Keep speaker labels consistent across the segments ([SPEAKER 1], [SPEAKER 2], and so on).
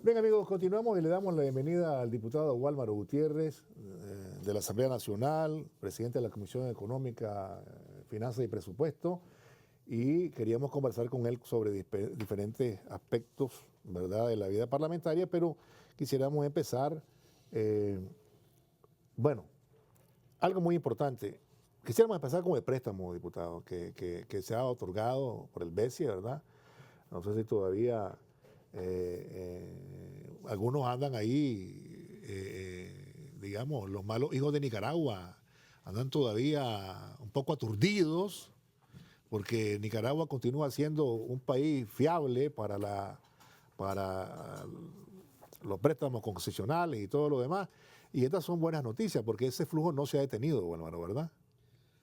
[SPEAKER 1] Bien, amigos, continuamos y le damos la bienvenida al diputado Wálmaro Gutiérrez, de la Asamblea Nacional, presidente de la Comisión Económica, Finanzas y Presupuesto, y queríamos conversar con él sobre diferentes aspectos, ¿verdad?, de la vida parlamentaria, pero quisiéramos empezar, bueno, algo muy importante. Quisiéramos empezar con el préstamo, diputado, que se ha otorgado por el BESIE, ¿verdad? No sé si todavía algunos andan ahí, digamos, los malos hijos de Nicaragua andan todavía un poco aturdidos, porque Nicaragua continúa siendo un país fiable para los préstamos concesionales y todo lo demás. Y estas son buenas noticias, porque ese flujo no se ha detenido, bueno, ¿verdad?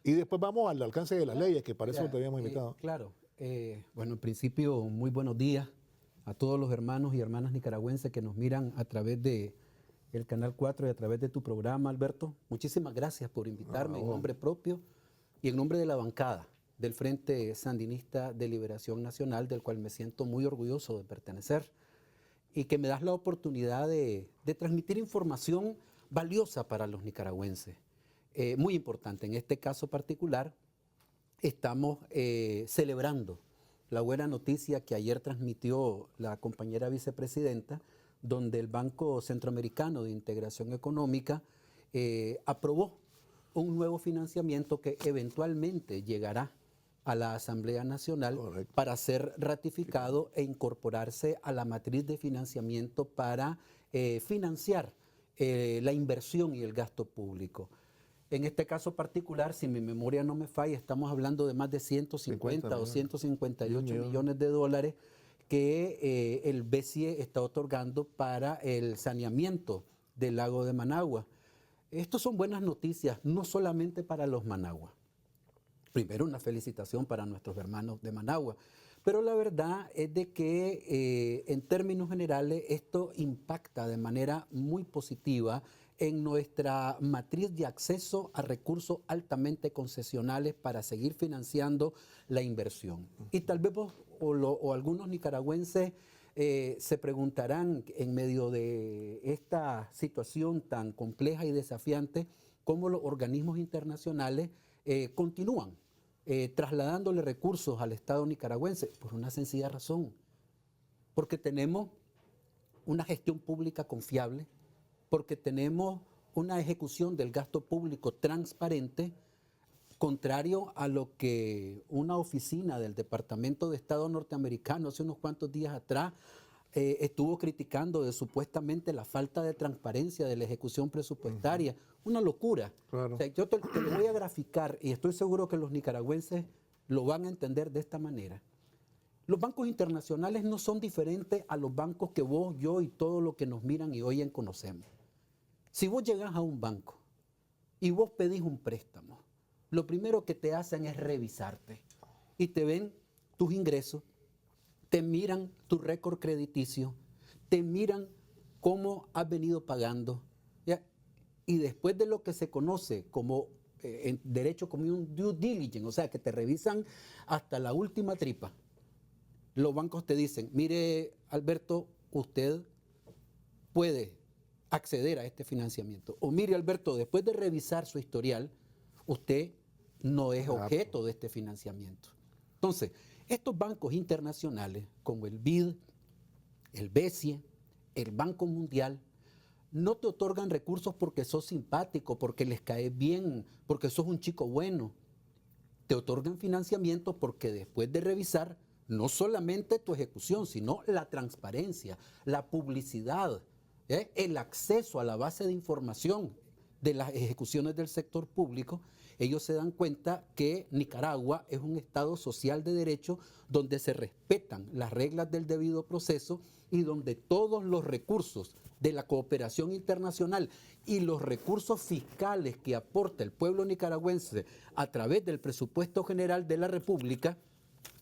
[SPEAKER 1] Y después vamos al alcance de las leyes, que para eso te habíamos invitado.
[SPEAKER 2] Claro. Bueno, en principio, muy buenos días a todos los hermanos y hermanas nicaragüenses que nos miran a través de el Canal 4 y a través de tu programa, Alberto. Muchísimas gracias por invitarme en nombre propio y en nombre de la bancada del Frente Sandinista de Liberación Nacional, del cual me siento muy orgulloso de pertenecer, y que me das la oportunidad de transmitir información valiosa para los nicaragüenses. Muy importante, en este caso particular, estamos celebrando la buena noticia que ayer transmitió la compañera vicepresidenta, donde el Banco Centroamericano de Integración Económica aprobó un nuevo financiamiento que eventualmente llegará a la Asamblea Nacional. Correcto. Para ser ratificado e incorporarse a la matriz de financiamiento para financiar la inversión y el gasto público. En este caso particular, si mi memoria no me falla, estamos hablando de más de 150 o 158 millones de dólares que el BESIE está otorgando para el saneamiento del lago de Managua. Estos son buenas noticias, no solamente para los Managua. Primero, una felicitación para nuestros hermanos de Managua, pero la verdad es de que en términos generales esto impacta de manera muy positiva en nuestra matriz de acceso a recursos altamente concesionales para seguir financiando la inversión. Y tal vez vos o algunos nicaragüenses se preguntarán en medio de esta situación tan compleja y desafiante cómo los organismos internacionales continúan trasladándole recursos al Estado nicaragüense. Por una sencilla razón, porque tenemos una gestión pública confiable, porque tenemos una ejecución del gasto público transparente, contrario a lo que una oficina del Departamento de Estado norteamericano hace unos cuantos días atrás estuvo criticando de supuestamente la falta de transparencia de la ejecución presupuestaria. Una locura. Claro. O sea, yo te lo voy a graficar y estoy seguro que los nicaragüenses lo van a entender de esta manera. Los bancos internacionales no son diferentes a los bancos que vos, yo y todos los que nos miran y oyen conocemos. Si vos llegás a un banco y vos pedís un préstamo, lo primero que te hacen es revisarte y te ven tus ingresos, te miran tu récord crediticio, te miran cómo has venido pagando, ¿ya? Y después de lo que se conoce como en derecho como un due diligence, o sea, que te revisan hasta la última tripa, los bancos te dicen, mire, Alberto, usted puede acceder a este financiamiento. O mire, Alberto, después de revisar su historial, usted no es objeto de este financiamiento. Entonces, estos bancos internacionales, como el BID, el BESIE, el Banco Mundial, no te otorgan recursos porque sos simpático, porque les caes bien, porque sos un chico bueno. Te otorgan financiamiento porque después de revisar no solamente tu ejecución, sino la transparencia, la publicidad, el acceso a la base de información de las ejecuciones del sector público, ellos se dan cuenta que Nicaragua es un Estado social de derecho donde se respetan las reglas del debido proceso y donde todos los recursos de la cooperación internacional y los recursos fiscales que aporta el pueblo nicaragüense a través del presupuesto general de la República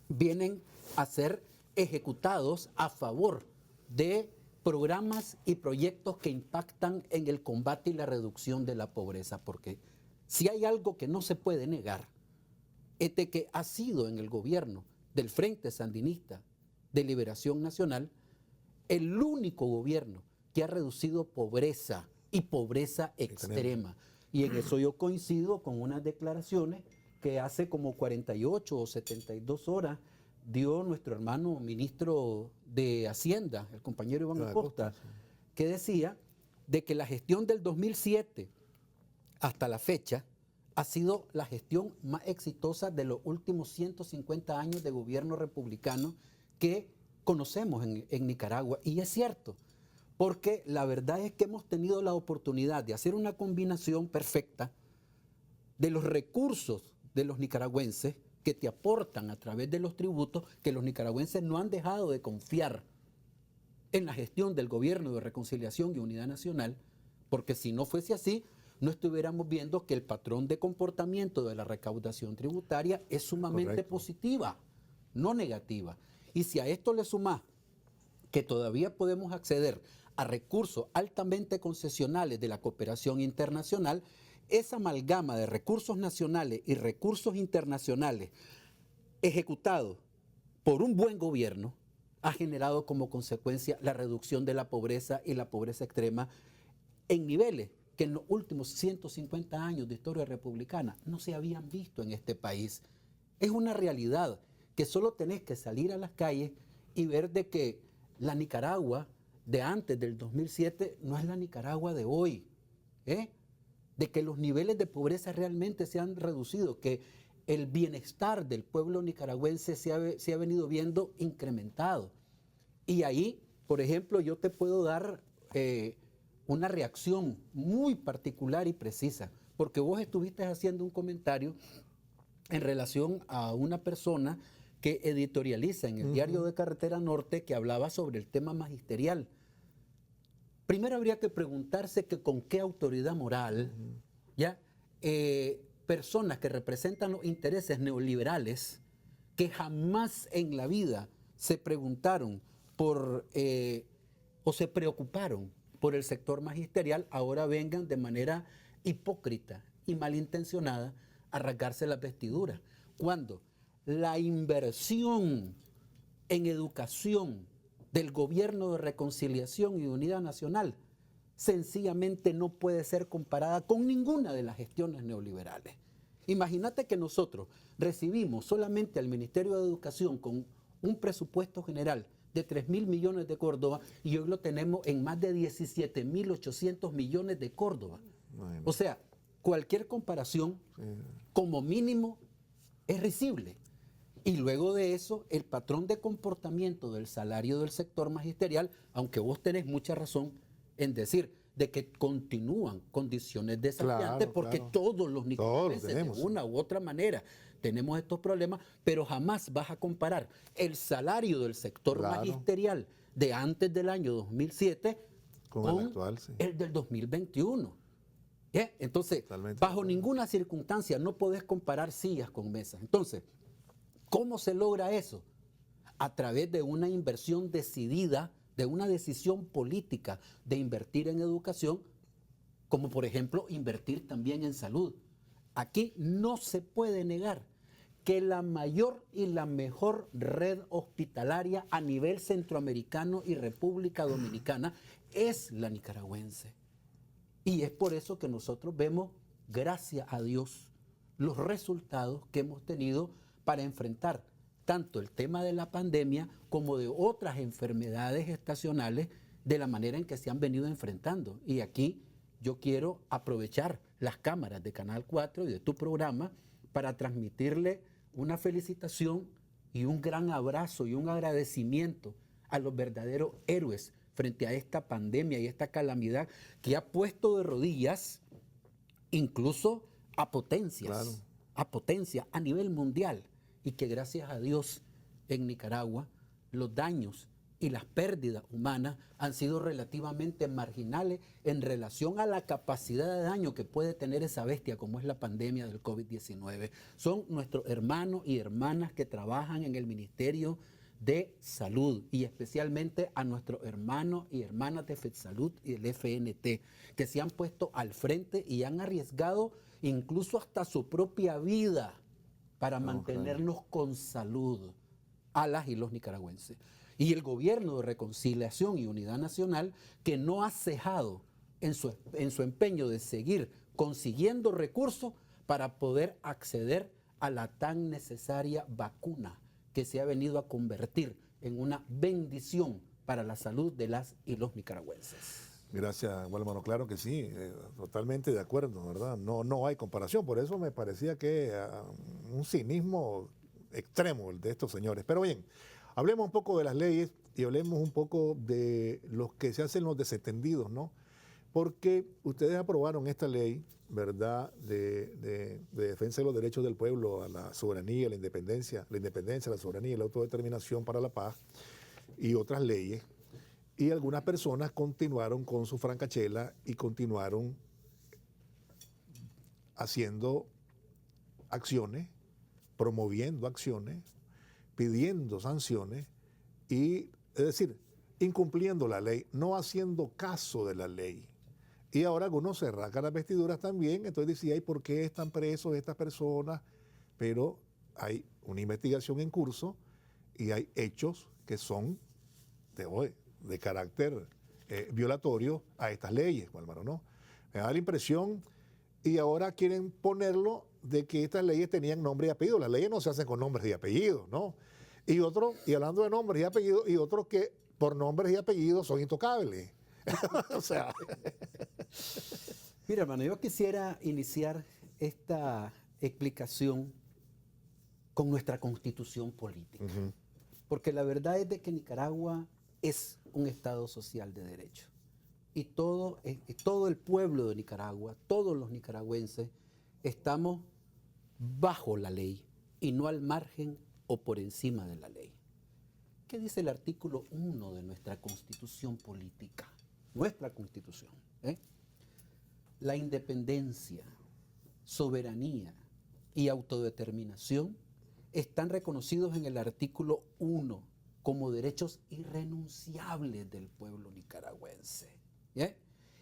[SPEAKER 2] vienen a ser ejecutados a favor de programas y proyectos que impactan en el combate y la reducción de la pobreza, porque si hay algo que no se puede negar, es de que ha sido en el gobierno del Frente Sandinista de Liberación Nacional el único gobierno que ha reducido pobreza y pobreza extrema. Y en eso yo coincido con unas declaraciones que hace como 48 o 72 horas dio nuestro hermano ministro de Hacienda, el compañero Iván Acosta, que decía de que la gestión del 2007 hasta la fecha ha sido la gestión más exitosa de los últimos 150 años de gobierno republicano que conocemos en Nicaragua. Y es cierto, porque la verdad es que hemos tenido la oportunidad de hacer una combinación perfecta de los recursos de los nicaragüenses que te aportan a través de los tributos, que los nicaragüenses no han dejado de confiar en la gestión del gobierno de reconciliación y unidad nacional, porque si no fuese así, no estuviéramos viendo que el patrón de comportamiento de la recaudación tributaria es sumamente positiva, no negativa. Y si a esto le sumás que todavía podemos acceder a recursos altamente concesionales de la cooperación internacional, esa amalgama de recursos nacionales y recursos internacionales ejecutados por un buen gobierno ha generado como consecuencia la reducción de la pobreza y la pobreza extrema en niveles que en los últimos 150 años de historia republicana no se habían visto en este país. Es una realidad que solo tenés que salir a las calles y ver de que la Nicaragua de antes del 2007 no es la Nicaragua de hoy, de que los niveles de pobreza realmente se han reducido, que el bienestar del pueblo nicaragüense se ha venido viendo incrementado. Y ahí, por ejemplo, yo te puedo dar una reacción muy particular y precisa, porque vos estuviste haciendo un comentario en relación a una persona que editorializa en el diario de Carretera Norte que hablaba sobre el tema magisterial. Primero habría que preguntarse que con qué autoridad moral, personas que representan los intereses neoliberales, que jamás en la vida se preguntaron por o se preocuparon por el sector magisterial, ahora vengan de manera hipócrita y malintencionada a rasgarse las vestiduras. Cuando la inversión en educación del gobierno de reconciliación y unidad nacional sencillamente no puede ser comparada con ninguna de las gestiones neoliberales. Imagínate que nosotros recibimos solamente al Ministerio de Educación con un presupuesto general de 3.000 millones de córdobas y hoy lo tenemos en más de 17.800 millones de córdobas. O sea, cualquier comparación, como mínimo, es risible. Y luego de eso, el patrón de comportamiento del salario del sector magisterial, aunque vos tenés mucha razón en decir de que continúan condiciones desafiantes, porque todos los nicaragüenses de una u otra manera tenemos estos problemas, pero jamás vas a comparar el salario del sector magisterial de antes del año 2007 con el actual, el del 2021. Entonces, bajo ninguna circunstancia no podés comparar sillas con mesas. Entonces, ¿cómo se logra eso? A través de una inversión decidida, de una decisión política de invertir en educación, como por ejemplo invertir también en salud. Aquí no se puede negar que la mayor y la mejor red hospitalaria a nivel centroamericano y República Dominicana es la nicaragüense. Y es por eso que nosotros vemos, gracias a Dios, los resultados que hemos tenido para enfrentar tanto el tema de la pandemia como de otras enfermedades estacionales de la manera en que se han venido enfrentando. Y aquí yo quiero aprovechar las cámaras de Canal 4 y de tu programa para transmitirle una felicitación y un gran abrazo y un agradecimiento a los verdaderos héroes frente a esta pandemia y esta calamidad que ha puesto de rodillas incluso a potencias, a nivel mundial. Y que gracias a Dios en Nicaragua los daños y las pérdidas humanas han sido relativamente marginales en relación a la capacidad de daño que puede tener esa bestia como es la pandemia del COVID-19. Son nuestros hermanos y hermanas que trabajan en el Ministerio de Salud y especialmente a nuestros hermanos y hermanas de FEDSalud y del FNT que se han puesto al frente y han arriesgado incluso hasta su propia vida para mantenernos con salud a las y los nicaragüenses. Y el gobierno de reconciliación y unidad nacional, que no ha cejado en su empeño de seguir consiguiendo recursos para poder acceder a la tan necesaria vacuna que se ha venido a convertir en una bendición para la salud de las y los nicaragüenses.
[SPEAKER 1] Gracias, Walmaro. Claro que sí, totalmente de acuerdo, ¿verdad? No hay comparación, por eso me parecía que un cinismo extremo el de estos señores. Pero bien, hablemos un poco de las leyes y hablemos un poco de los que se hacen los desentendidos, ¿no? Porque ustedes aprobaron esta ley, ¿verdad?, de defensa de los derechos del pueblo a la soberanía, la independencia, la soberanía y la autodeterminación para la paz y otras leyes. Y algunas personas continuaron con su francachela y continuaron haciendo acciones, promoviendo acciones, pidiendo sanciones y, es decir, incumpliendo la ley, no haciendo caso de la ley. Y ahora algunos se rasgan las vestiduras también, entonces decía, ¿y por qué están presos estas personas? Pero hay una investigación en curso y hay hechos que son de carácter violatorio a estas leyes, Walmaro, ¿no? Me da la impresión, y ahora quieren ponerlo de que estas leyes tenían nombre y apellido. Las leyes no se hacen con nombres y apellidos, ¿no? Y hablando de nombres y apellidos, y otros que por nombres y apellidos son intocables. O sea.
[SPEAKER 2] Mira, hermano, yo quisiera iniciar esta explicación con nuestra constitución política. Porque la verdad es de que Nicaragua es un Estado social de derecho. Y todo el pueblo de Nicaragua, todos los nicaragüenses, estamos bajo la ley y no al margen o por encima de la ley. ¿Qué dice el artículo 1 de nuestra constitución política? Nuestra constitución. La independencia, soberanía y autodeterminación están reconocidos en el artículo 1 como derechos irrenunciables del pueblo nicaragüense. ¿Yeah?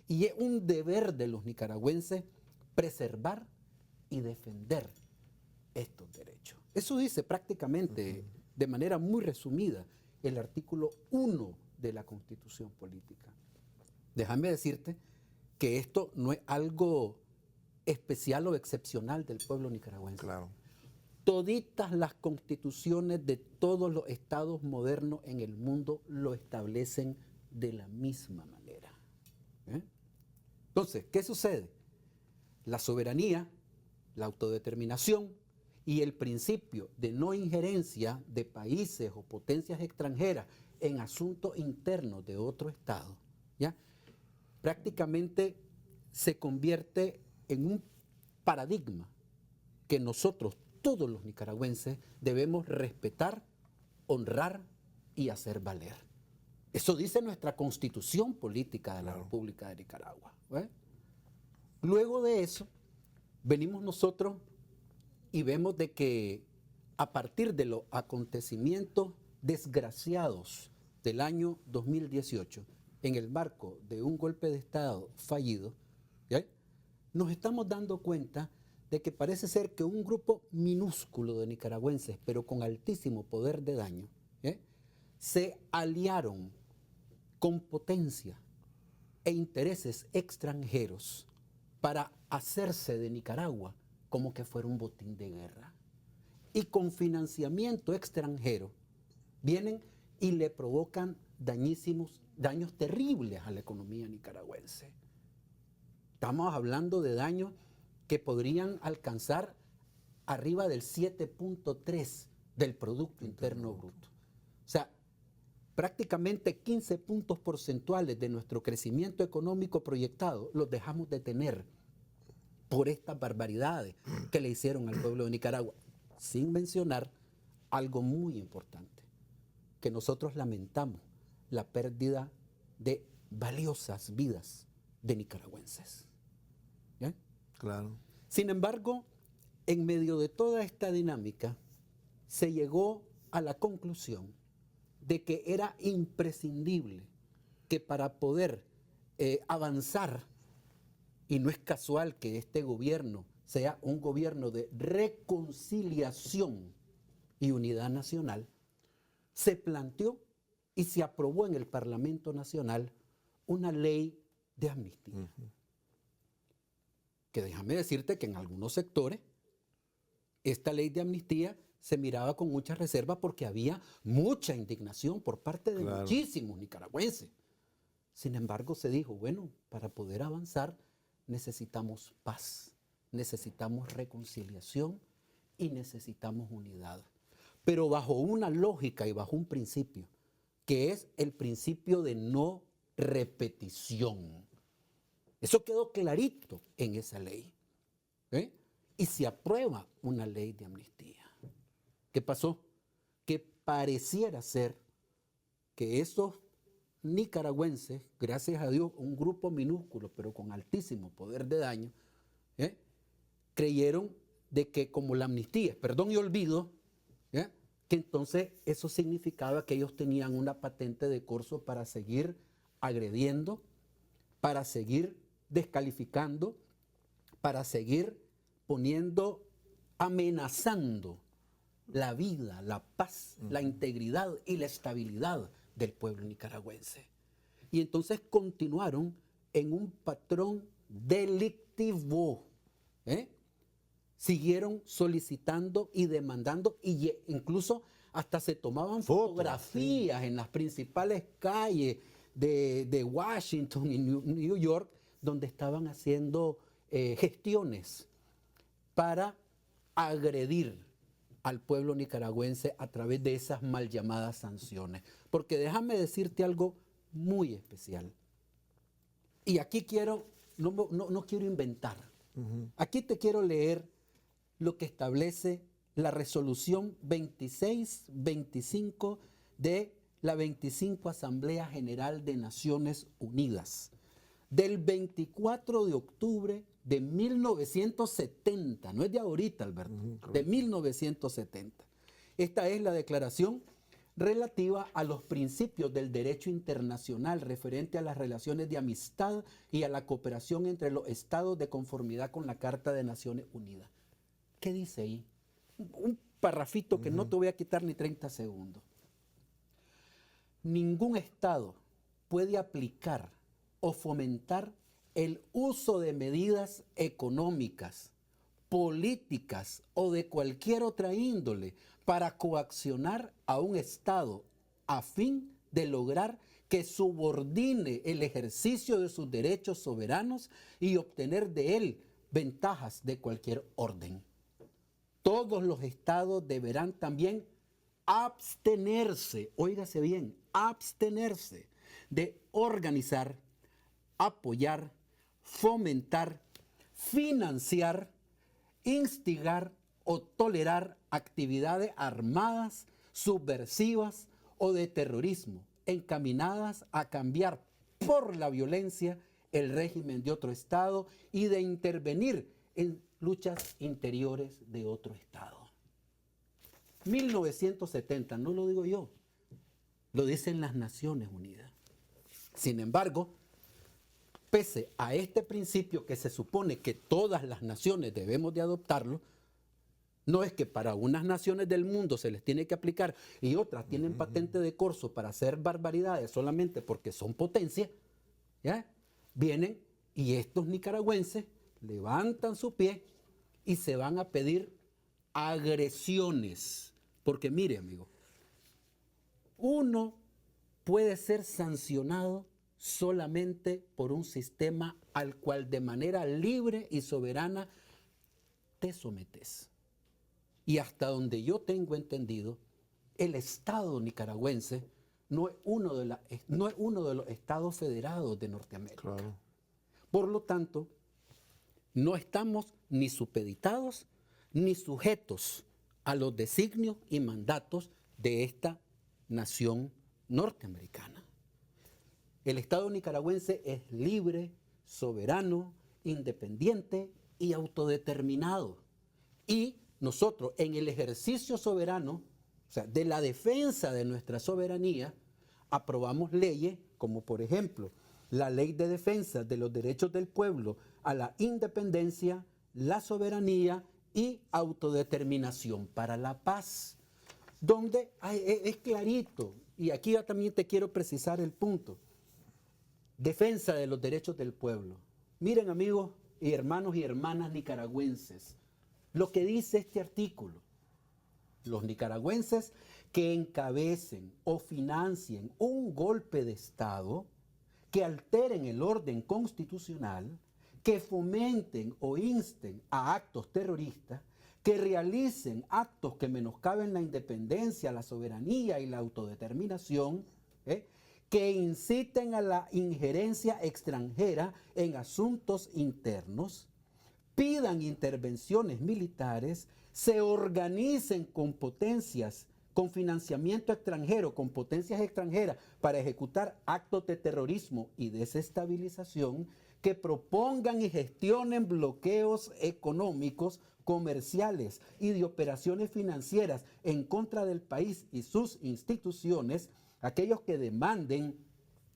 [SPEAKER 2] Y es un deber de los nicaragüenses preservar y defender estos derechos. Eso dice prácticamente, de manera muy resumida, el artículo 1 de la Constitución Política. Déjame decirte que esto no es algo especial o excepcional del pueblo nicaragüense.
[SPEAKER 1] Claro.
[SPEAKER 2] Toditas las constituciones de todos los estados modernos en el mundo lo establecen de la misma manera. Entonces, ¿qué sucede? La soberanía, la autodeterminación y el principio de no injerencia de países o potencias extranjeras en asuntos internos de otro estado, ¿ya?, prácticamente se convierte en un paradigma que nosotros, todos los nicaragüenses, debemos respetar, honrar y hacer valer. Eso dice nuestra constitución política de la República de Nicaragua. Luego de eso, venimos nosotros y vemos de que a partir de los acontecimientos desgraciados del año 2018, en el marco de un golpe de Estado fallido, ¿ya?, nos estamos dando cuenta de que parece ser que un grupo minúsculo de nicaragüenses, pero con altísimo poder de daño, se aliaron con potencia e intereses extranjeros para hacerse de Nicaragua como que fuera un botín de guerra. Y con financiamiento extranjero vienen y le provocan daños terribles a la economía nicaragüense. Estamos hablando de daños que podrían alcanzar arriba del 7.3 del Producto Interno Bruto. O sea, prácticamente 15 puntos porcentuales de nuestro crecimiento económico proyectado los dejamos de tener por estas barbaridades que le hicieron al pueblo de Nicaragua, sin mencionar algo muy importante, que nosotros lamentamos, la pérdida de valiosas vidas de nicaragüenses. ¿Ya?
[SPEAKER 1] Claro.
[SPEAKER 2] Sin embargo, en medio de toda esta dinámica, se llegó a la conclusión de que era imprescindible que para poder avanzar, y no es casual que este gobierno sea un gobierno de reconciliación y unidad nacional, se planteó y se aprobó en el Parlamento Nacional una ley de amnistía. Que déjame decirte que en algunos sectores esta ley de amnistía se miraba con mucha reserva porque había mucha indignación por parte de muchísimos nicaragüenses. Sin embargo, se dijo, bueno, para poder avanzar necesitamos paz, necesitamos reconciliación y necesitamos unidad. Pero bajo una lógica y bajo un principio, que es el principio de no repetición. Eso quedó clarito en esa ley. Y se aprueba una ley de amnistía. ¿Qué pasó? Que pareciera ser que esos nicaragüenses, gracias a Dios, un grupo minúsculo, pero con altísimo poder de daño, creyeron de que como la amnistía, perdón y olvido, que entonces eso significaba que ellos tenían una patente de corso para seguir agrediendo, para seguir descalificando, para seguir poniendo, amenazando la vida, la paz, la integridad y la estabilidad del pueblo nicaragüense. Y entonces continuaron en un patrón delictivo. Siguieron solicitando y demandando, y incluso hasta se tomaban fotografías en las principales calles de Washington y New York, donde estaban haciendo gestiones para agredir al pueblo nicaragüense a través de esas mal llamadas sanciones. Porque déjame decirte algo muy especial. Y aquí no quiero inventar. Aquí te quiero leer lo que establece la resolución 2625 de la 25 Asamblea General de Naciones Unidas, del 24 de octubre de 1970, no es de ahorita, Alberto, de 1970. Esta es la declaración relativa a los principios del derecho internacional referente a las relaciones de amistad y a la cooperación entre los estados de conformidad con la Carta de Naciones Unidas. ¿Qué dice ahí? Un parrafito que no te voy a quitar ni 30 segundos. Ningún estado puede aplicar o fomentar el uso de medidas económicas, políticas o de cualquier otra índole para coaccionar a un estado a fin de lograr que subordine el ejercicio de sus derechos soberanos y obtener de él ventajas de cualquier orden. Todos los estados deberán también abstenerse, óigase bien, abstenerse de organizar, apoyar, fomentar, financiar, instigar o tolerar actividades armadas, subversivas o de terrorismo, encaminadas a cambiar por la violencia el régimen de otro estado y de intervenir en luchas interiores de otro estado. 1970, no lo digo yo, lo dicen las Naciones Unidas. Sin embargo, pese a este principio que se supone que todas las naciones debemos de adoptarlo, no es que para unas naciones del mundo se les tiene que aplicar y otras tienen patente de corso para hacer barbaridades solamente porque son potencia, ¿ya? Vienen y estos nicaragüenses levantan su pie y se van a pedir agresiones. Porque mire, amigo, uno puede ser sancionado solamente por un sistema al cual de manera libre y soberana te sometes. Y hasta donde yo tengo entendido, el Estado nicaragüense no es uno de los estados federados de Norteamérica. Claro. Por lo tanto, no estamos ni supeditados ni sujetos a los designios y mandatos de esta nación norteamericana. El Estado nicaragüense es libre, soberano, independiente y autodeterminado. Y nosotros, en el ejercicio soberano, o sea, de la defensa de nuestra soberanía, aprobamos leyes como, por ejemplo, la Ley de Defensa de los Derechos del Pueblo a la Independencia, la Soberanía y Autodeterminación para la Paz, donde es clarito y aquí yo también te quiero precisar el punto, defensa de los derechos del pueblo. Miren, amigos y hermanas nicaragüenses, lo que dice este artículo. Los nicaragüenses que encabecen o financien un golpe de Estado, que alteren el orden constitucional, que fomenten o insten a actos terroristas, que realicen actos que menoscaben la independencia, la soberanía y la autodeterminación, que inciten a la injerencia extranjera en asuntos internos, pidan intervenciones militares, se organicen con potencias, con financiamiento extranjero, con potencias extranjeras para ejecutar actos de terrorismo y desestabilización, que propongan y gestionen bloqueos económicos, comerciales y de operaciones financieras en contra del país y sus instituciones, aquellos que demanden,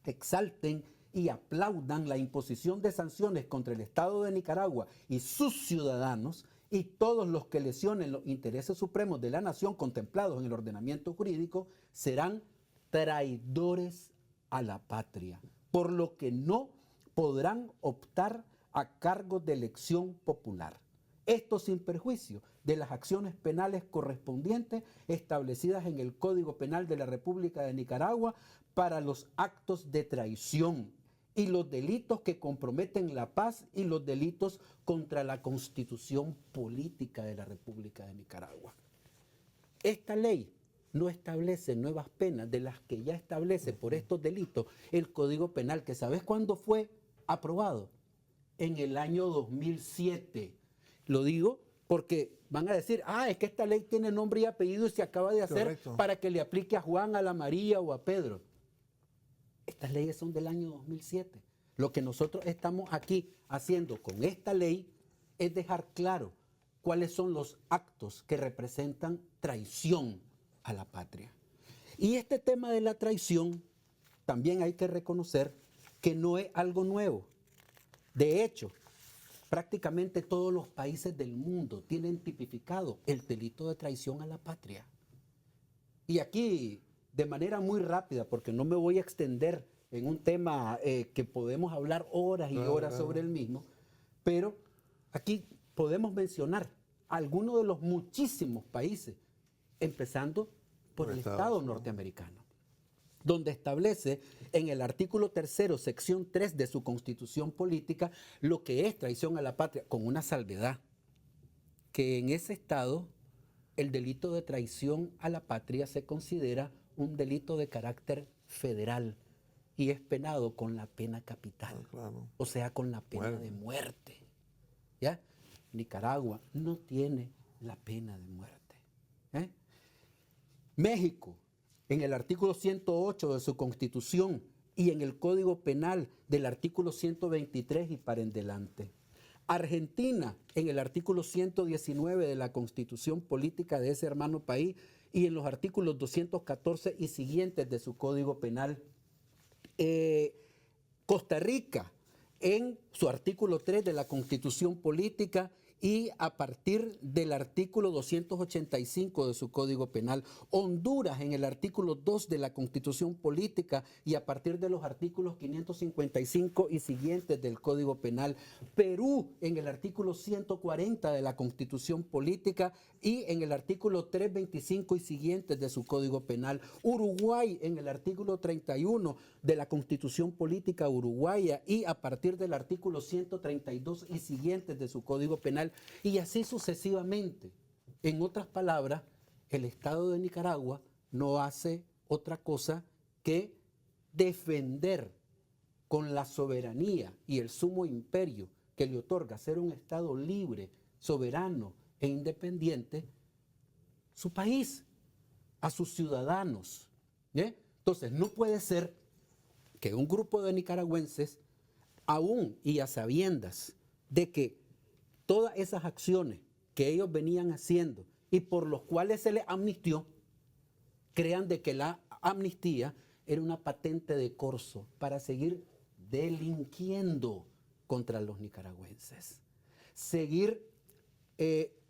[SPEAKER 2] exalten y aplaudan la imposición de sanciones contra el Estado de Nicaragua y sus ciudadanos, y todos los que lesionen los intereses supremos de la nación contemplados en el ordenamiento jurídico serán traidores a la patria, por lo que no podrán optar a cargos de elección popular. Esto sin perjuicio de las acciones penales correspondientes establecidas en el Código Penal de la República de Nicaragua para los actos de traición y los delitos que comprometen la paz y los delitos contra la Constitución política de la República de Nicaragua. Esta ley no establece nuevas penas de las que ya establece por estos delitos el Código Penal, que ¿sabes cuándo fue aprobado? En el año 2007. Lo digo porque van a decir, es que esta ley tiene nombre y apellido y se acaba de hacer
[SPEAKER 1] Correcto.
[SPEAKER 2] para que le aplique a Juan, a la María o a Pedro. Estas leyes son del año 2007. Lo que nosotros estamos aquí haciendo con esta ley es dejar claro cuáles son los actos que representan traición a la patria. Y este tema de la traición también hay que reconocer que no es algo nuevo. De hecho, prácticamente todos los países del mundo tienen tipificado el delito de traición a la patria. Y aquí, de manera muy rápida, porque no me voy a extender en un tema que podemos hablar horas y horas sobre el mismo, pero aquí podemos mencionar algunos de los muchísimos países, empezando por el Estado norteamericano, donde establece en el artículo 3, sección 3 de su Constitución Política, lo que es traición a la patria, con una salvedad, que en ese estado el delito de traición a la patria se considera un delito de carácter federal y es penado con la pena capital, o sea, con la pena de muerte. ¿Ya? Nicaragua no tiene la pena de muerte. México, en el artículo 108 de su Constitución y en el Código Penal del artículo 123 y para en delante. Argentina, en el artículo 119 de la Constitución Política de ese hermano país y en los artículos 214 y siguientes de su Código Penal. Costa Rica, en su artículo 3 de la Constitución Política y a partir del artículo 285 de su Código Penal. Honduras en el artículo 2 de la Constitución Política y a partir de los artículos 555 y siguientes del Código Penal. Perú en el artículo 140 de la Constitución Política y en el artículo 325 y siguientes de su Código Penal. Uruguay en el artículo 31 de la Constitución Política uruguaya y a partir del artículo 132 y siguientes de su Código Penal, y así sucesivamente. En otras palabras, el Estado de Nicaragua no hace otra cosa que defender con la soberanía y el sumo imperio que le otorga ser un Estado libre, soberano e independiente, su país, a sus ciudadanos. Entonces, no puede ser que un grupo de nicaragüenses, aún y a sabiendas de que todas esas acciones que ellos venían haciendo y por los cuales se les amnistió, crean de que la amnistía era una patente de corso para seguir delinquiendo contra los nicaragüenses, seguir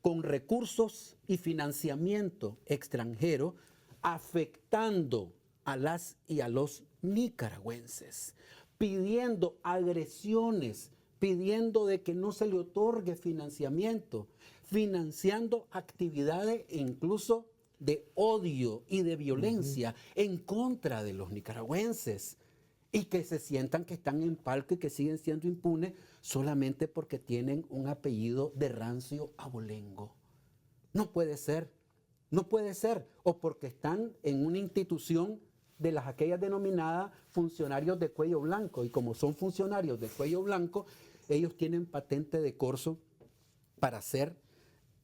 [SPEAKER 2] con recursos y financiamiento extranjero afectando a las y a los nicaragüenses, pidiendo agresiones, pidiendo de que no se le otorgue financiamiento, financiando actividades incluso de odio y de violencia en contra de los nicaragüenses, y que se sientan que están en palco y que siguen siendo impunes solamente porque tienen un apellido de rancio abolengo. No puede ser, no puede ser, o porque están en una institución de las aquellas denominadas funcionarios de cuello blanco, y como son funcionarios de cuello blanco, ellos tienen patente de corso para hacer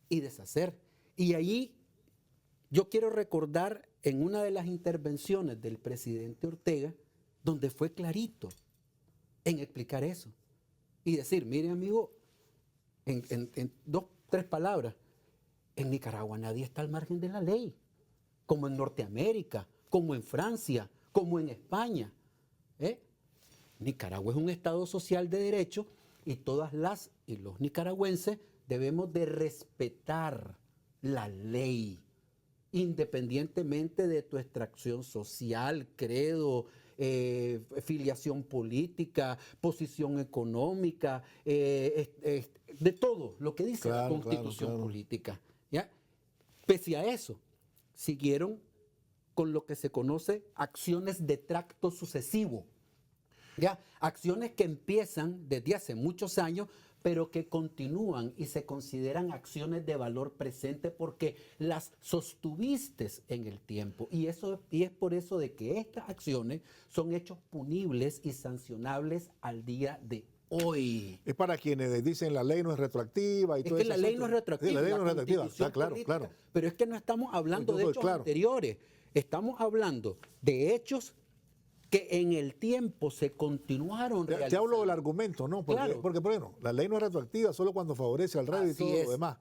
[SPEAKER 2] y deshacer. Y ahí yo quiero recordar en una de las intervenciones del presidente Ortega, donde fue clarito en explicar eso y decir, mire amigo, en 2, 3 palabras, en Nicaragua nadie está al margen de la ley, como en Norteamérica, como en Francia, como en España. Nicaragua es un estado social de derecho y todas las y los nicaragüenses debemos de respetar la ley, independientemente de tu extracción social, credo, filiación política, posición económica, de todo lo que dice la Constitución política. ¿Ya? Pese a eso, siguieron con lo que se conoce acciones de tracto sucesivo. ¿Ya? Acciones que empiezan desde hace muchos años, pero que continúan y se consideran acciones de valor presente porque las sostuviste en el tiempo. Y es por eso de que estas acciones son hechos punibles y sancionables al día de hoy.
[SPEAKER 1] Es para quienes dicen la ley no es retroactiva y todo eso.
[SPEAKER 2] Es que la ley no es retroactiva.
[SPEAKER 1] Sí, la ley no es retroactiva, está claro,
[SPEAKER 2] política,
[SPEAKER 1] claro.
[SPEAKER 2] Pero es que no estamos hablando de hechos anteriores. Estamos hablando de hechos que en el tiempo se continuaron realizando.
[SPEAKER 1] Te hablo del argumento, ¿no? Porque bueno, la ley no es retroactiva solo cuando favorece al rey y todo lo demás.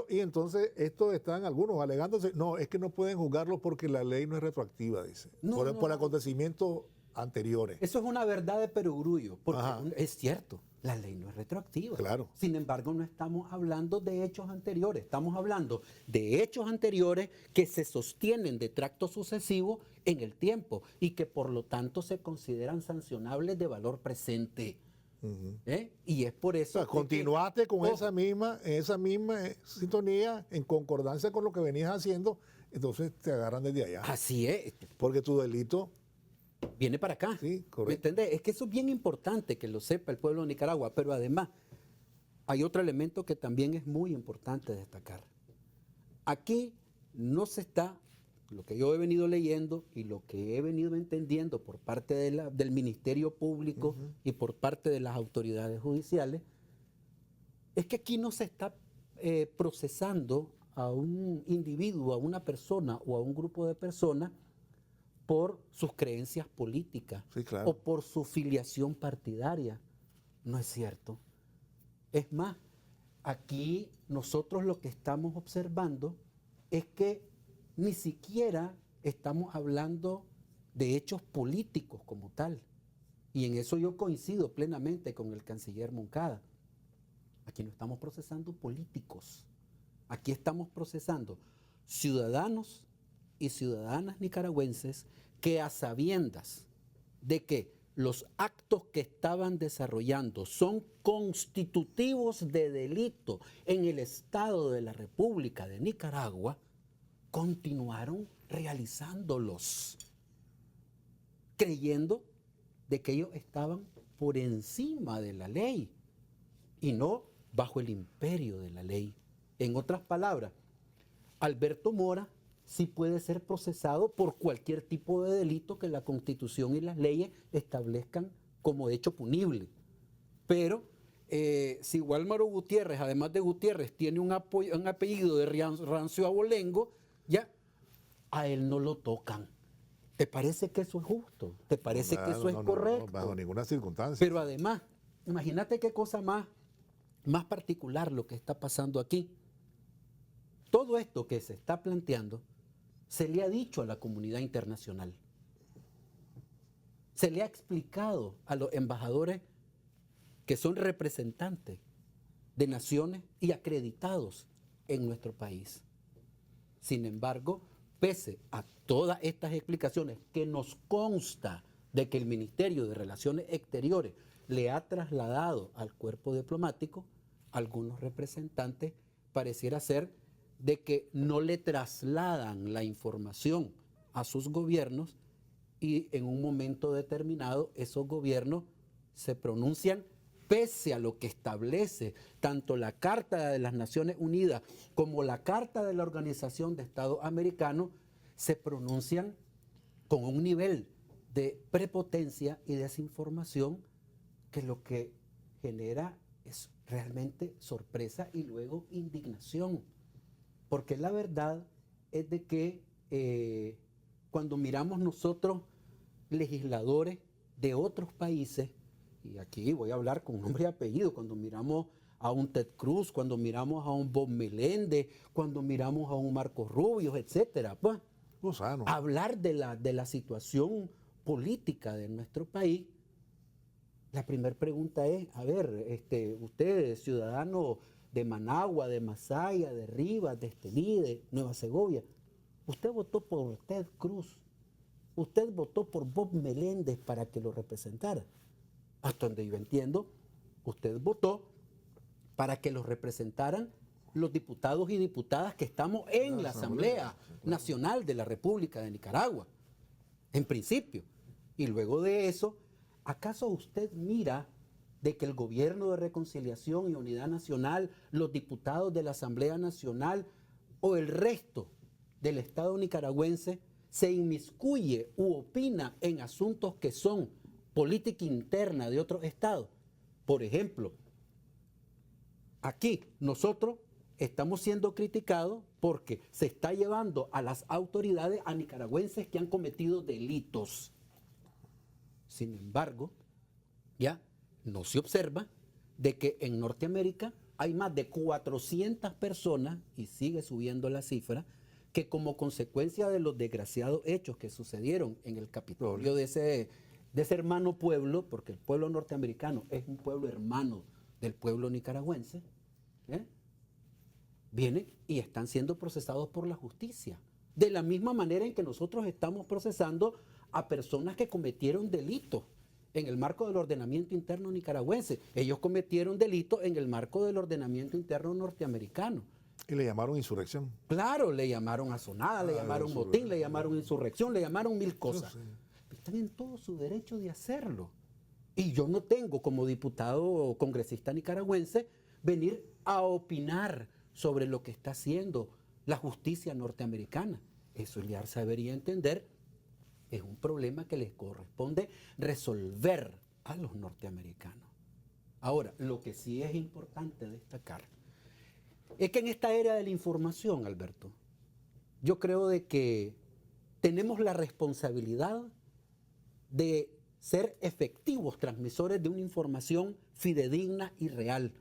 [SPEAKER 1] Y entonces estos están algunos alegándose, no, es que no pueden juzgarlo porque la ley no es retroactiva, dice, por acontecimientos anteriores.
[SPEAKER 2] Eso es una verdad de perogrullo, porque es cierto, la ley no es retroactiva.
[SPEAKER 1] Claro.
[SPEAKER 2] Sin embargo, no estamos hablando de hechos anteriores, estamos hablando de hechos anteriores que se sostienen de tracto sucesivo en el tiempo y que por lo tanto se consideran sancionables de valor presente. Y es por eso.
[SPEAKER 1] O sea, continuaste con esa misma sintonía, en concordancia con lo que venías haciendo, entonces te agarran desde allá.
[SPEAKER 2] Así es.
[SPEAKER 1] Porque tu delito
[SPEAKER 2] viene para acá.
[SPEAKER 1] Sí, correcto.
[SPEAKER 2] ¿Me entendés? Es que eso es bien importante que lo sepa el pueblo de Nicaragua, pero además hay otro elemento que también es muy importante destacar. Aquí no se está, lo que yo he venido leyendo y lo que he venido entendiendo por parte del Ministerio Público y por parte de las autoridades judiciales, es que aquí no se está procesando a un individuo, a una persona o a un grupo de personas por sus creencias políticas o por su filiación partidaria. No es cierto. Es más, aquí nosotros lo que estamos observando es que ni siquiera estamos hablando de hechos políticos como tal. Y en eso yo coincido plenamente con el canciller Moncada. Aquí no estamos procesando políticos. Aquí estamos procesando ciudadanos y ciudadanas nicaragüenses que a sabiendas de que los actos que estaban desarrollando son constitutivos de delito en el Estado de la República de Nicaragua, continuaron realizándolos, creyendo de que ellos estaban por encima de la ley y no bajo el imperio de la ley. En otras palabras, Alberto Mora sí puede ser procesado por cualquier tipo de delito que la Constitución y las leyes establezcan como hecho punible. Pero si Wálmaro Gutiérrez, además de Gutiérrez, tiene un apellido de rancio abolengo, ya a él no lo tocan. ¿Te parece que eso es justo? ¿Te parece que eso es correcto?
[SPEAKER 1] No, bajo ninguna circunstancia.
[SPEAKER 2] Pero además, imagínate qué cosa más particular lo que está pasando aquí. Todo esto que se está planteando se le ha dicho a la comunidad internacional. Se le ha explicado a los embajadores que son representantes de naciones y acreditados en nuestro país. Sin embargo, pese a todas estas explicaciones que nos consta de que el Ministerio de Relaciones Exteriores le ha trasladado al cuerpo diplomático, algunos representantes pareciera ser de que no le trasladan la información a sus gobiernos y en un momento determinado esos gobiernos se pronuncian pese a lo que establece tanto la Carta de las Naciones Unidas como la Carta de la Organización de Estados Americanos, se pronuncian con un nivel de prepotencia y desinformación que lo que genera es realmente sorpresa y luego indignación. Porque la verdad es de que cuando miramos nosotros, legisladores de otros países, y aquí voy a hablar con nombre y apellido, cuando miramos a un Ted Cruz, cuando miramos a un Bob Meléndez, cuando miramos a un Marco Rubio, etcétera, pues, hablar de la situación política de nuestro país, la primera pregunta es, a ver, usted, ciudadano de Managua, de Masaya, de Rivas, de Estelí, de Nueva Segovia, usted votó por Ted Cruz, usted votó por Bob Meléndez para que lo representara. Hasta donde yo entiendo, usted votó para que los representaran los diputados y diputadas que estamos en la Asamblea Nacional de la República de Nicaragua, en principio. Y luego de eso, ¿acaso usted mira de que el Gobierno de Reconciliación y Unidad Nacional, los diputados de la Asamblea Nacional o el resto del Estado nicaragüense se inmiscuye u opina en asuntos que son política interna de otros estados? Por ejemplo, aquí nosotros estamos siendo criticados porque se está llevando a las autoridades a nicaragüenses que han cometido delitos. Sin embargo, ya no se observa de que en Norteamérica hay más de 400 personas, y sigue subiendo la cifra, que como consecuencia de los desgraciados hechos que sucedieron en el Capitolio de ese hermano pueblo, porque el pueblo norteamericano es un pueblo hermano del pueblo nicaragüense, vienen y están siendo procesados por la justicia. De la misma manera en que nosotros estamos procesando a personas que cometieron delitos en el marco del ordenamiento interno nicaragüense. Ellos cometieron delitos en el marco del ordenamiento interno norteamericano.
[SPEAKER 1] ¿Y le llamaron insurrección?
[SPEAKER 2] Claro, le llamaron asonada, le llamaron motín, le llamaron insurrección, le llamaron mil cosas. Sí. Están en todo su derecho de hacerlo. Y yo no tengo, como diputado o congresista nicaragüense, venir a opinar sobre lo que está haciendo la justicia norteamericana. Eso ya se debería entender. Es un problema que les corresponde resolver a los norteamericanos. Ahora, lo que sí es importante destacar es que en esta era de la información, Alberto, yo creo de que tenemos la responsabilidad de ser efectivos transmisores de una información fidedigna y real,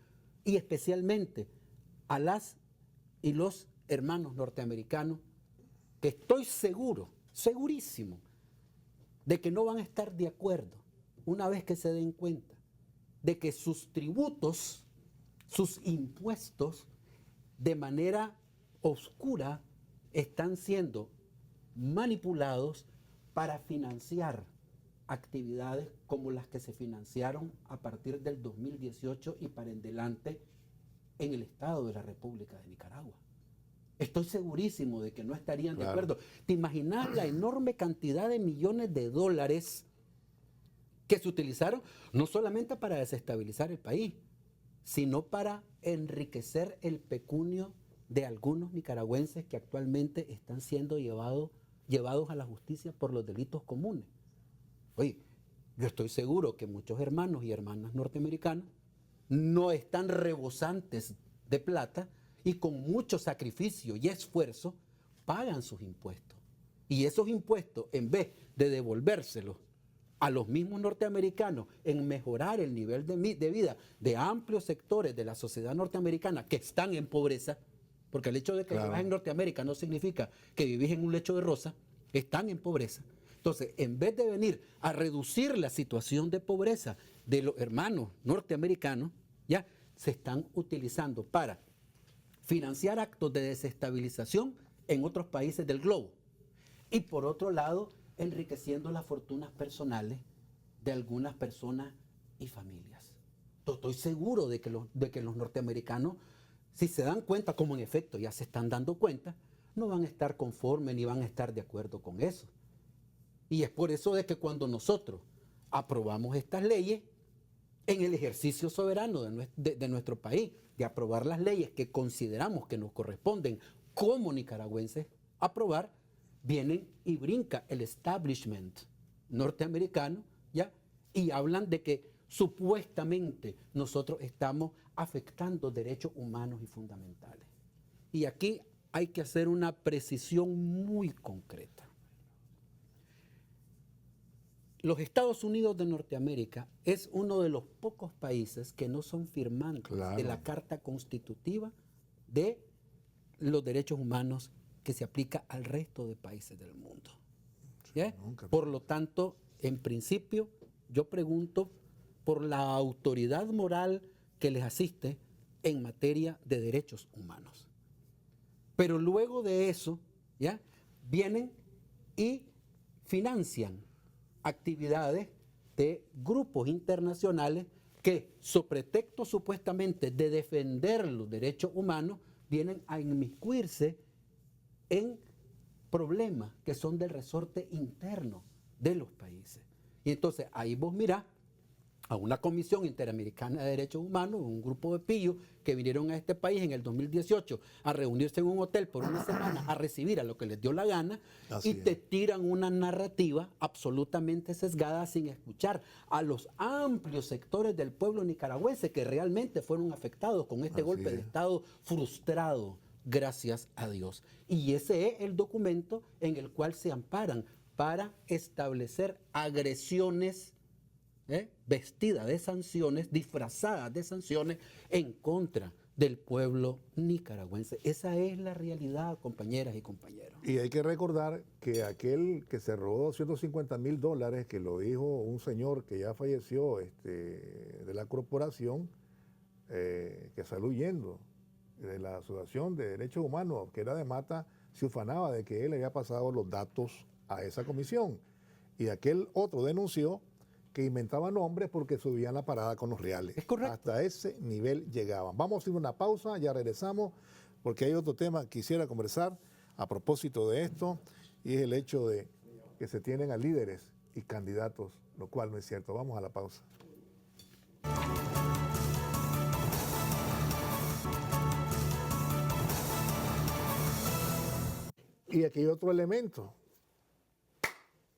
[SPEAKER 2] y especialmente a las y los hermanos norteamericanos, que estoy seguro, segurísimo, de que no van a estar de acuerdo una vez que se den cuenta de que sus tributos, sus impuestos, de manera oscura están siendo manipulados para financiar actividades como las que se financiaron a partir del 2018 y para en adelante en el Estado de la República de Nicaragua. Estoy segurísimo de que no estarían de acuerdo. ¿Te imaginas la enorme cantidad de millones de dólares que se utilizaron no solamente para desestabilizar el país, sino para enriquecer el pecunio de algunos nicaragüenses que actualmente están siendo llevados a la justicia por los delitos comunes? Oye, yo estoy seguro que muchos hermanos y hermanas norteamericanos no están rebosantes de plata y con mucho sacrificio y esfuerzo pagan sus impuestos. Y esos impuestos, en vez de devolvérselos a los mismos norteamericanos en mejorar el nivel de vida de amplios sectores de la sociedad norteamericana que están en pobreza, porque el hecho de que vivas en Norteamérica no significa que vivís en un lecho de rosa, están en pobreza. Entonces, en vez de venir a reducir la situación de pobreza de los hermanos norteamericanos, ya se están utilizando para financiar actos de desestabilización en otros países del globo. y por otro lado, enriqueciendo las fortunas personales de algunas personas y familias. Estoy seguro de que los norteamericanos, si se dan cuenta, como en efecto ya se están dando cuenta, no van a estar conformes ni van a estar de acuerdo con eso. Y es por eso de que cuando nosotros aprobamos estas leyes, en el ejercicio soberano de nuestro país, de aprobar las leyes que consideramos que nos corresponden como nicaragüenses aprobar, vienen y brinca el establishment norteamericano, ¿ya? Y hablan de que supuestamente nosotros estamos afectando derechos humanos y fundamentales. Y aquí hay que hacer una precisión muy concreta. Los Estados Unidos de Norteamérica es uno de los pocos países que no son firmantes de la Carta Constitutiva de los derechos humanos que se aplica al resto de países del mundo. ¿Ya? Por lo tanto, en principio, yo pregunto por la autoridad moral que les asiste en materia de derechos humanos. Pero luego de eso, ¿ya? Vienen y financian actividades de grupos internacionales que, so pretexto supuestamente de defender los derechos humanos, vienen a inmiscuirse en problemas que son del resorte interno de los países. Y entonces ahí vos mirás a una Comisión Interamericana de Derechos Humanos, un grupo de pillos que vinieron a este país en el 2018 a reunirse en un hotel por una semana a recibir a lo que les dio la gana. Así y te tiran una narrativa absolutamente sesgada sin escuchar a los amplios sectores del pueblo nicaragüense que realmente fueron afectados con este golpe de Estado frustrado, gracias a Dios. Y ese es el documento en el cual se amparan para establecer agresiones vestida de sanciones, disfrazadas de sanciones en contra del pueblo nicaragüense. Esa es la realidad, compañeras y compañeros.
[SPEAKER 1] Y hay que recordar que aquel que se robó $250,000, que lo dijo un señor que ya falleció de la corporación, que salió huyendo de la Asociación de Derechos Humanos, que era de Mata, se ufanaba de que él había pasado los datos a esa comisión. Y aquel otro denunció que inventaban nombres porque subían la parada con los reales.
[SPEAKER 2] Es correcto.
[SPEAKER 1] Hasta ese nivel llegaban. Vamos a ir a una pausa, ya regresamos, porque hay otro tema que quisiera conversar a propósito de esto, y es el hecho de que se tienen a líderes y candidatos, lo cual no es cierto. Vamos a la pausa. Y aquí hay otro elemento.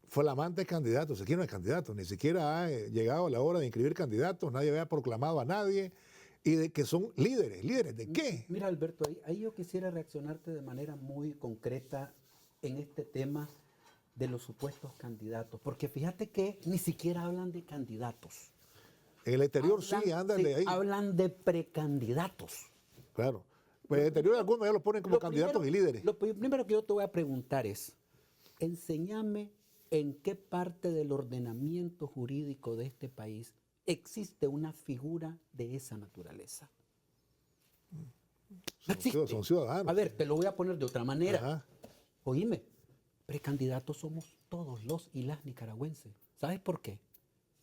[SPEAKER 1] Flamantes candidatos, aquí no hay candidatos, ni siquiera ha llegado la hora de inscribir candidatos, nadie había proclamado a nadie, y de que son líderes. ¿Líderes de qué?
[SPEAKER 2] Mira, Alberto, ahí yo quisiera reaccionarte de manera muy concreta en este tema de los supuestos candidatos, porque fíjate que ni siquiera hablan de candidatos.
[SPEAKER 1] En el exterior sí, andan de ahí.
[SPEAKER 2] Hablan de precandidatos.
[SPEAKER 1] Claro. Pues en el exterior algunos ya los ponen como candidatos y líderes.
[SPEAKER 2] Lo primero que yo te voy a preguntar es, enséñame en qué parte del ordenamiento jurídico de este país existe una figura de esa naturaleza. No existe.
[SPEAKER 1] Son ciudadanos.
[SPEAKER 2] A ver, te lo voy a poner de otra manera.
[SPEAKER 1] Ajá.
[SPEAKER 2] Oíme, precandidatos somos todos los y las nicaragüenses. ¿Sabes por qué?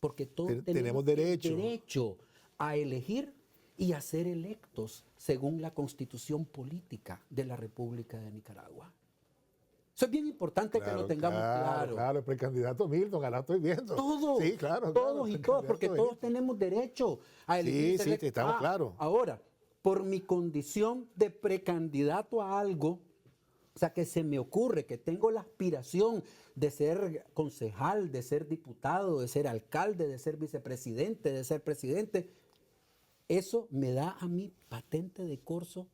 [SPEAKER 2] Porque todos tenemos derecho a elegir y a ser electos según la Constitución política de la República de Nicaragua. Eso es bien importante que lo tengamos claro.
[SPEAKER 1] Claro, el precandidato Milton, ahora estoy viendo.
[SPEAKER 2] Todos,
[SPEAKER 1] sí, claro,
[SPEAKER 2] todos y todas, porque todos tenemos derecho a elegir.
[SPEAKER 1] Sí, estamos claros.
[SPEAKER 2] Ahora, por mi condición de precandidato a algo, o sea, que se me ocurre que tengo la aspiración de ser concejal, de ser diputado, de ser alcalde, de ser vicepresidente, de ser presidente, eso me da a mí patente de corso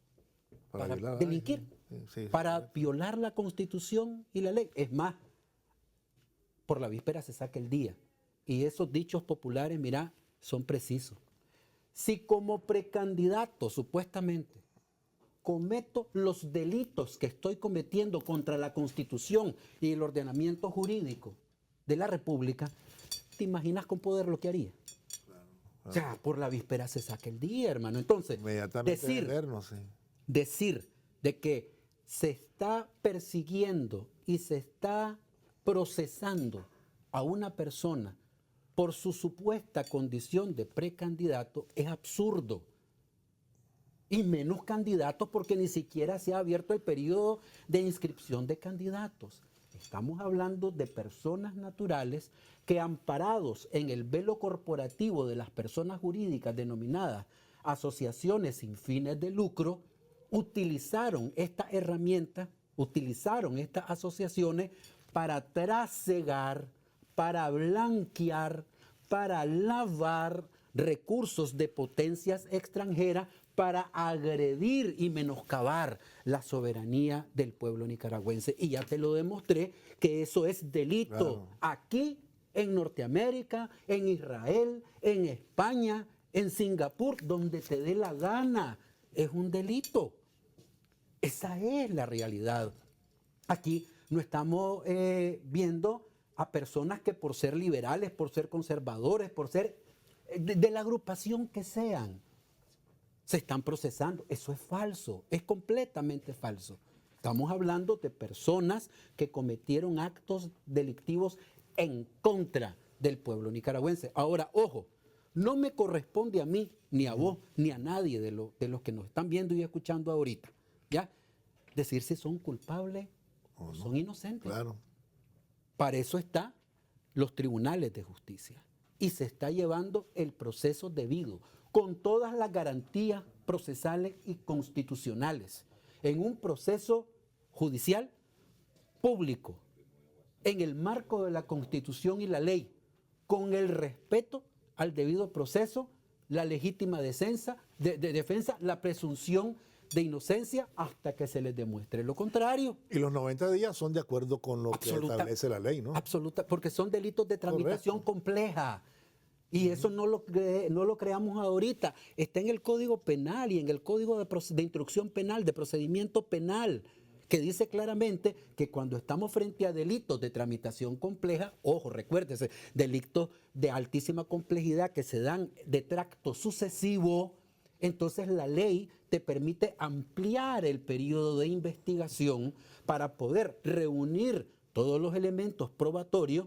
[SPEAKER 2] para delinquir. Para violar la Constitución y la ley. Es más, por la víspera se saca el día. Y esos dichos populares, mira, son precisos. Si como precandidato, supuestamente, cometo los delitos que estoy cometiendo contra la Constitución y el ordenamiento jurídico de la República, ¿te imaginas con poder lo que haría? Claro. O sea, por la víspera se saca el día, hermano. Entonces, decir de que se está persiguiendo y se está procesando a una persona por su supuesta condición de precandidato es absurdo. Y menos candidatos porque ni siquiera se ha abierto el periodo de inscripción de candidatos. Estamos hablando de personas naturales que, amparados en el velo corporativo de las personas jurídicas denominadas asociaciones sin fines de lucro, utilizaron esta herramienta, utilizaron estas asociaciones para trasegar, para blanquear, para lavar recursos de potencias extranjeras, para agredir y menoscabar la soberanía del pueblo nicaragüense. Y ya te lo demostré que eso es delito. Claro. Aquí, en Norteamérica, en Israel, en España, en Singapur, donde te dé la gana, es un delito. Esa es la realidad. Aquí no estamos viendo a personas que por ser liberales, por ser conservadores, por ser de la agrupación que sean, se están procesando. Eso es falso, es completamente falso. Estamos hablando de personas que cometieron actos delictivos en contra del pueblo nicaragüense. Ahora, ojo, no me corresponde a mí, ni a vos, ni a nadie de los que nos están viendo y escuchando ahorita, ¿ya? Decir si son culpables o son inocentes.
[SPEAKER 1] Claro.
[SPEAKER 2] Para eso están los tribunales de justicia y se está llevando el proceso debido, con todas las garantías procesales y constitucionales, en un proceso judicial público, en el marco de la Constitución y la ley, con el respeto al debido proceso, la legítima defensa, la presunción de inocencia hasta que se les demuestre lo contrario.
[SPEAKER 1] Y los 90 días son de acuerdo con lo que establece la ley, ¿no?
[SPEAKER 2] Absoluta, porque son delitos de tramitación compleja. Y eso no lo creamos ahorita. Está en el Código Penal y en el Código de Instrucción Penal, de Procedimiento Penal, que dice claramente que cuando estamos frente a delitos de tramitación compleja, ojo, recuérdese, delitos de altísima complejidad que se dan de tracto sucesivo, entonces la ley te permite ampliar el periodo de investigación para poder reunir todos los elementos probatorios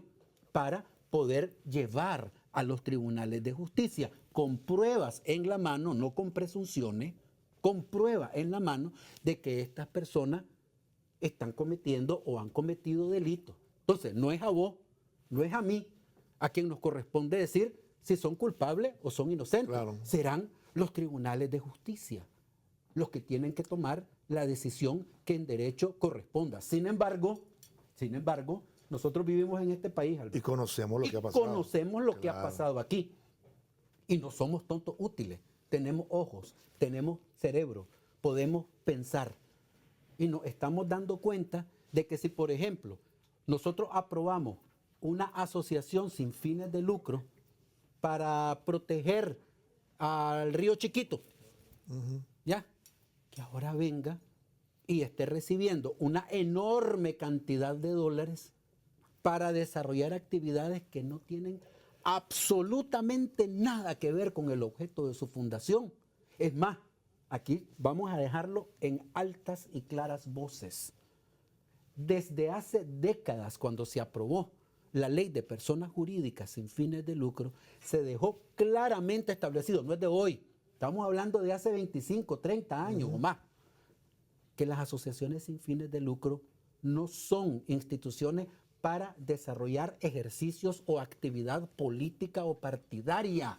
[SPEAKER 2] para poder llevar a los tribunales de justicia con pruebas en la mano, no con presunciones, con pruebas en la mano de que estas personas están cometiendo o han cometido delitos. Entonces, no es a vos, no es a mí a quien nos corresponde decir si son culpables o son inocentes.
[SPEAKER 1] Claro.
[SPEAKER 2] Serán los tribunales de justicia los que tienen que tomar la decisión que en derecho corresponda. Sin embargo, nosotros vivimos en este país, Alberto,
[SPEAKER 1] y conocemos lo que ha pasado.
[SPEAKER 2] Conocemos lo que ha pasado aquí. Y no somos tontos útiles. Tenemos ojos, tenemos cerebro, podemos pensar. Y nos estamos dando cuenta de que si, por ejemplo, nosotros aprobamos una asociación sin fines de lucro para proteger al río Chiquito, ¿ya? Que ahora venga y esté recibiendo una enorme cantidad de dólares para desarrollar actividades que no tienen absolutamente nada que ver con el objeto de su fundación. Es más, aquí vamos a dejarlo en altas y claras voces. Desde hace décadas, cuando se aprobó la ley de personas jurídicas sin fines de lucro, se dejó claramente establecido, no es de hoy, estamos hablando de hace 25, 30 años o más, que las asociaciones sin fines de lucro no son instituciones para desarrollar ejercicios o actividad política o partidaria.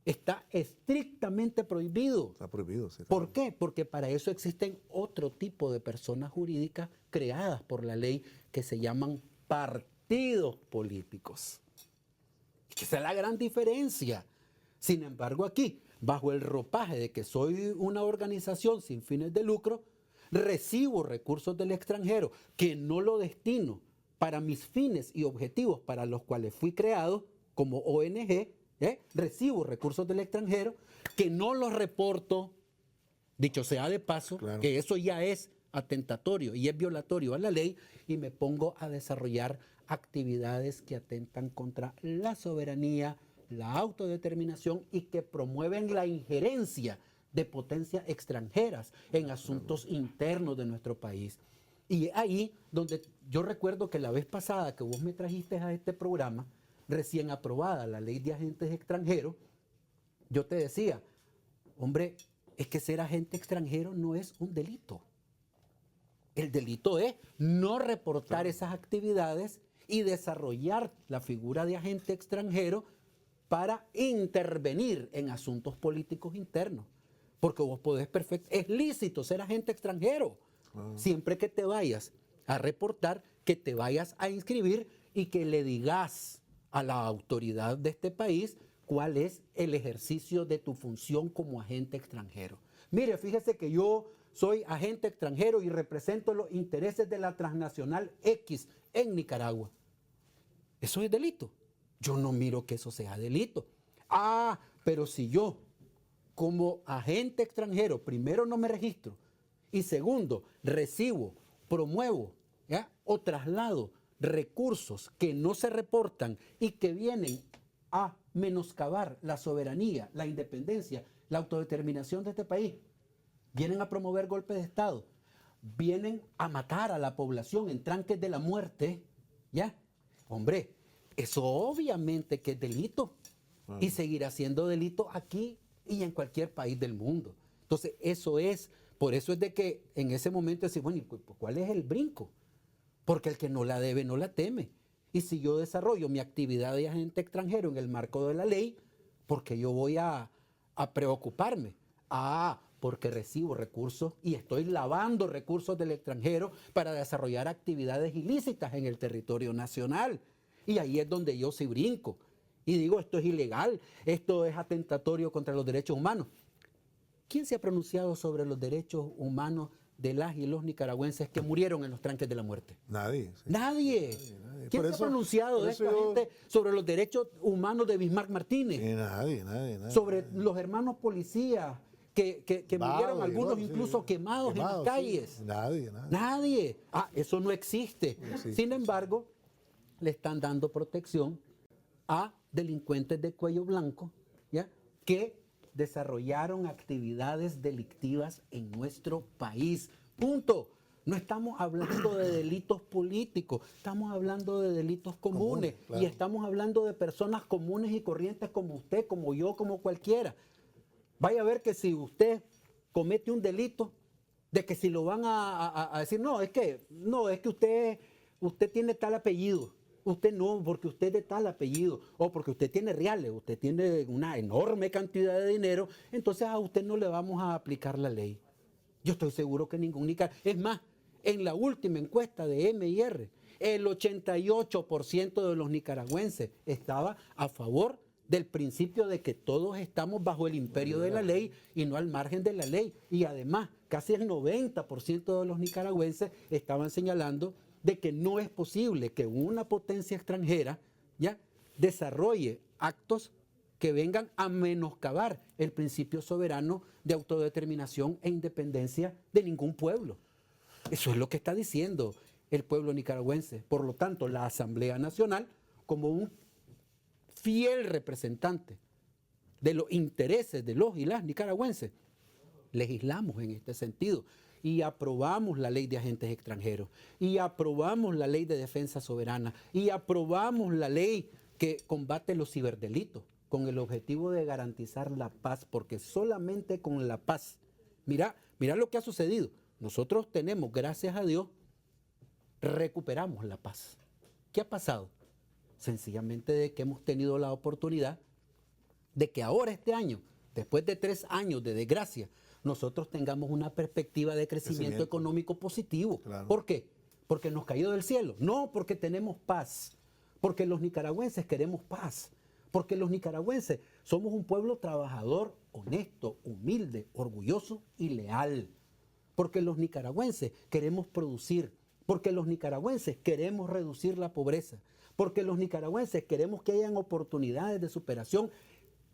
[SPEAKER 2] Está estrictamente prohibido.
[SPEAKER 1] Está prohibido, sí.
[SPEAKER 2] ¿Por qué? Porque para eso existen otro tipo de personas jurídicas creadas por la ley que se llaman partidos políticos. Esa es la gran diferencia. Sin embargo, aquí, bajo el ropaje de que soy una organización sin fines de lucro, recibo recursos del extranjero que no lo destino para mis fines y objetivos para los cuales fui creado como ONG, recibo recursos del extranjero que no los reporto, dicho sea de paso, claro, que eso ya es atentatorio y es violatorio a la ley, y me pongo a desarrollar actividades que atentan contra la soberanía, la autodeterminación y que promueven la injerencia de potencias extranjeras en asuntos internos de nuestro país. Y ahí donde yo recuerdo que la vez pasada que vos me trajiste a este programa, recién aprobada la ley de agentes extranjeros, yo te decía, hombre, es que ser agente extranjero no es un delito. El delito es no reportar esas actividades y desarrollar la figura de agente extranjero para intervenir en asuntos políticos internos. Porque vos podés es lícito ser agente extranjero, siempre que te vayas a reportar, que te vayas a inscribir y que le digas a la autoridad de este país cuál es el ejercicio de tu función como agente extranjero. Mire, fíjese que yo soy agente extranjero y represento los intereses de la transnacional X en Nicaragua. Eso es delito. Yo no miro que eso sea delito. Ah, pero si yo, como agente extranjero, primero no me registro y segundo, recibo, promuevo, ¿ya?, o traslado recursos que no se reportan y que vienen a menoscabar la soberanía, la independencia, la autodeterminación de este país, vienen a promover golpes de Estado, vienen a matar a la población en tranques de la muerte, ¿ya? Hombre, eso obviamente que es delito y seguirá siendo delito aquí y en cualquier país del mundo. Entonces, por eso es de que en ese momento decir, bueno, ¿cuál es el brinco? Porque el que no la debe no la teme. Y si yo desarrollo mi actividad de agente extranjero en el marco de la ley, ¿por qué yo voy a preocuparme? Ah, porque recibo recursos y estoy lavando recursos del extranjero para desarrollar actividades ilícitas en el territorio nacional. Y ahí es donde yo sí brinco. Y digo, esto es ilegal, esto es atentatorio contra los derechos humanos. ¿Quién se ha pronunciado sobre los derechos humanos de las y los nicaragüenses que murieron en los tranques de la muerte?
[SPEAKER 1] Nadie. Sí.
[SPEAKER 2] Nadie. ¿Quién se ha pronunciado de esta gente sobre los derechos humanos de Bismarck Martínez?
[SPEAKER 1] Sí, nadie.
[SPEAKER 2] Sobre los hermanos policías que murieron, algunos incluso quemados en las calles.
[SPEAKER 1] Sí. Nadie.
[SPEAKER 2] Ah, eso no existe. Sí. Sin embargo, le están dando protección a delincuentes de cuello blanco, ¿ya?, que desarrollaron actividades delictivas en nuestro país. Punto. No estamos hablando de delitos políticos, estamos hablando de delitos comunes, claro. Y estamos hablando de personas comunes y corrientes como usted, como yo, como cualquiera. Vaya a ver que si usted comete un delito, de que si lo van a decir, no, es que usted tiene tal apellido. Usted no, porque usted es de tal apellido, o porque usted tiene reales, usted tiene una enorme cantidad de dinero, entonces a usted no le vamos a aplicar la ley. Yo estoy seguro que ningún nicaragüense. Es más, en la última encuesta de MIR, el 88% de los nicaragüenses estaba a favor del principio de que todos estamos bajo el imperio de la ley y no al margen de la ley. Y además, casi el 90% de los nicaragüenses estaban señalando de que no es posible que una potencia extranjera, ¿ya?, desarrolle actos que vengan a menoscabar el principio soberano de autodeterminación e independencia de ningún pueblo. Eso es lo que está diciendo el pueblo nicaragüense. Por lo tanto, la Asamblea Nacional, como un fiel representante de los intereses de los y las nicaragüenses, legislamos en este sentido. Y aprobamos la ley de agentes extranjeros, y aprobamos la ley de defensa soberana, y aprobamos la ley que combate los ciberdelitos, con el objetivo de garantizar la paz, porque solamente con la paz, mira lo que ha sucedido. Nosotros tenemos, gracias a Dios, recuperamos la paz. ¿Qué ha pasado? Sencillamente de que hemos tenido la oportunidad de que ahora este año, después de 3 años de desgracia, nosotros tengamos una perspectiva de crecimiento económico positivo. Claro. ¿Por qué? ¿Porque nos cayó del cielo? No, porque tenemos paz. Porque los nicaragüenses queremos paz. Porque los nicaragüenses somos un pueblo trabajador, honesto, humilde, orgulloso y leal. Porque los nicaragüenses queremos producir. Porque los nicaragüenses queremos reducir la pobreza. Porque los nicaragüenses queremos que hayan oportunidades de superación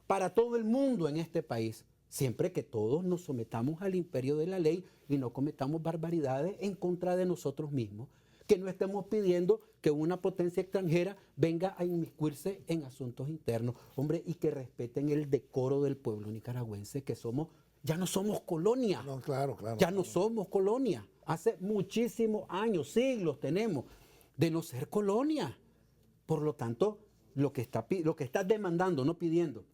[SPEAKER 2] para todo el mundo en este país. Siempre que todos nos sometamos al imperio de la ley y no cometamos barbaridades en contra de nosotros mismos, que no estemos pidiendo que una potencia extranjera venga a inmiscuirse en asuntos internos, hombre, y que respeten el decoro del pueblo nicaragüense, que somos ya no somos colonia.
[SPEAKER 1] No, claro, claro.
[SPEAKER 2] Ya no somos colonia. Hace muchísimos años, siglos tenemos de no ser colonia. Por lo tanto, lo que está demandando, no pidiendo,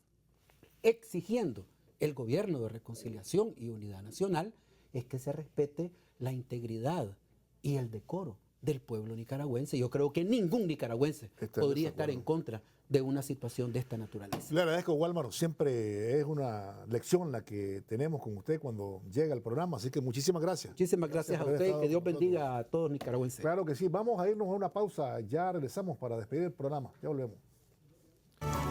[SPEAKER 2] exigiendo el gobierno de reconciliación y unidad nacional es que se respete la integridad y el decoro del pueblo nicaragüense. Yo creo que ningún nicaragüense podría estar en contra de una situación de esta naturaleza.
[SPEAKER 1] Le agradezco, Wálmaro. Siempre es una lección la que tenemos con usted cuando llega al programa, así que muchísimas gracias.
[SPEAKER 2] Muchísimas gracias a usted y que Dios bendiga a todos nicaragüenses.
[SPEAKER 1] Claro que sí. Vamos a irnos a una pausa. Ya regresamos para despedir el programa. Ya volvemos.